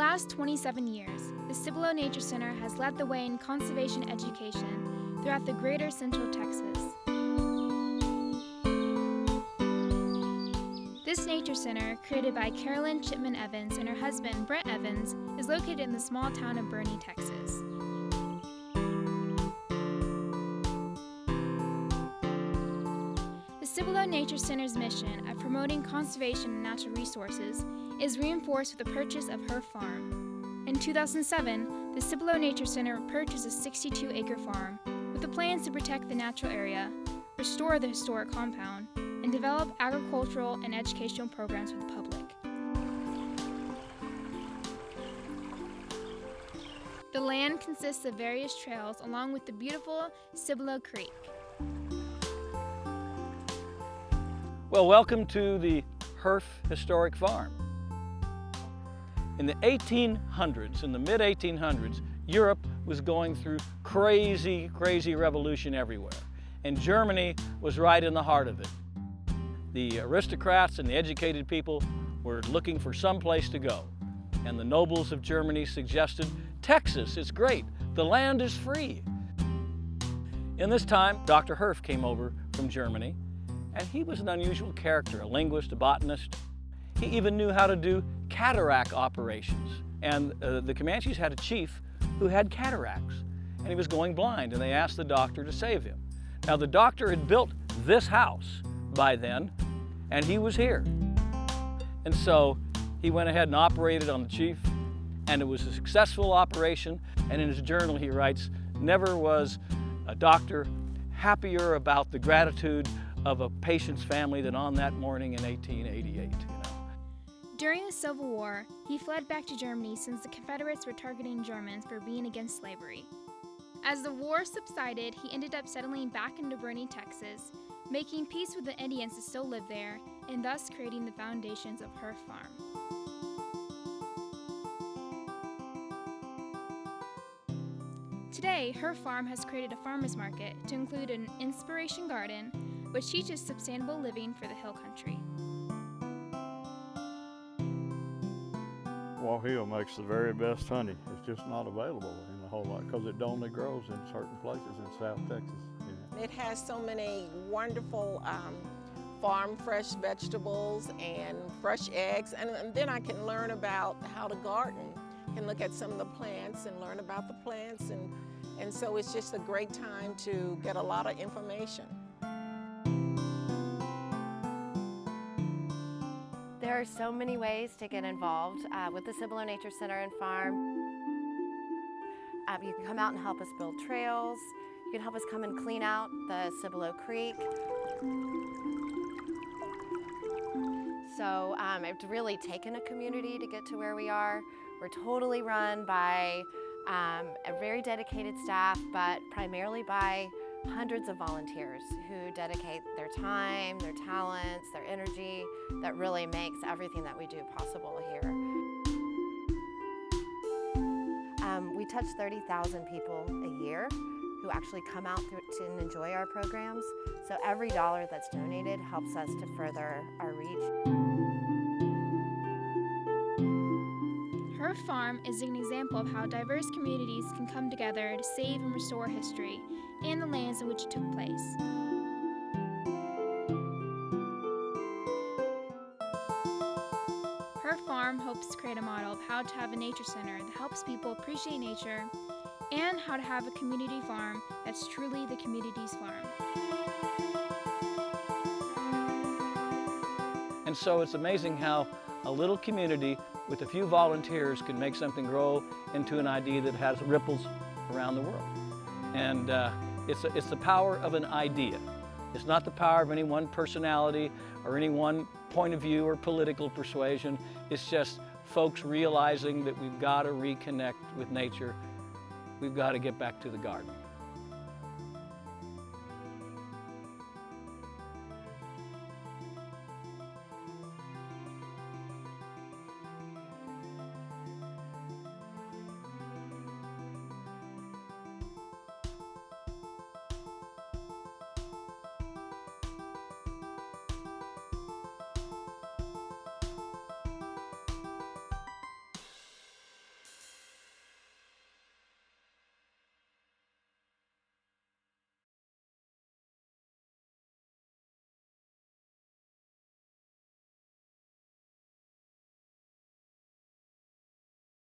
last 27 years, the Cibolo Nature Center has led the way in conservation education throughout the greater Central Texas. This nature center, created by Carolyn Chipman Evans and her husband Brent Evans, is located in the small town of Boerne, Texas. The Cibolo Nature Center's mission of promoting conservation of natural resources is reinforced with the purchase of Herff Farm. In 2007, the Cibolo Nature Center purchased a 62-acre farm with the plans to protect the natural area, restore the historic compound, and develop agricultural and educational programs for the public. The land consists of various trails along with the beautiful Cibolo Creek. Well, welcome to the Herff Historic Farm. In the 1800s, in the mid-1800s, Europe was going through crazy revolution everywhere. And Germany was right in the heart of it. The aristocrats and the educated people were looking for some place to go. And the nobles of Germany suggested, Texas is great, the land is free. In this time, Dr. Herff came over from Germany, and he was an unusual character, a linguist, a botanist. He even knew how to do cataract operations. And the Comanches had a chief who had cataracts, and he was going blind, and they asked the doctor to save him. Now, the doctor had built this house by then, and he was here. And so he went ahead and operated on the chief, and it was a successful operation. And in his journal he writes, "Never was a doctor happier about the gratitude of a patient's family than on that morning in 1888, During the Civil War, he fled back to Germany since the Confederates were targeting Germans for being against slavery. As the war subsided, he ended up settling back into Boerne, Texas, making peace with the Indians that still lived there, and thus creating the foundations of Herff Farm. Today, Herff Farm has created a farmer's market to include an inspiration garden, which teaches sustainable living for the hill country. Wall Hill makes the very best honey. It's just not available in a whole lot because it only grows in certain places in South Texas. It has so many wonderful farm fresh vegetables and fresh eggs, and then I can learn about how to garden. I can look at some of the plants and learn about the plants, and so it's just a great time to get a lot of information. There are so many ways to get involved with the Cibolo Nature Center and Farm. You can come out and help us build trails. You can help us come and clean out the Cibolo Creek. So it's really taken a community to get to where we are. We're totally run by a very dedicated staff, but primarily by hundreds of volunteers who dedicate their time, their talents, their energy, that really makes everything that we do possible here. We touch 30,000 people a year who actually come out to enjoy our programs. So every dollar that's donated helps us to further our reach. Herff Farm is an example of how diverse communities can come together to save and restore history and the lands in which it took place. Herff Farm hopes to create a model of how to have a nature center that helps people appreciate nature and how to have a community farm that's truly the community's farm. And so it's amazing how a little community with a few volunteers can make something grow into an idea that has ripples around the world. And it's the power of an idea. It's not the power of any one personality or any one point of view or political persuasion. It's just folks realizing that we've got to reconnect with nature. We've got to get back to the garden.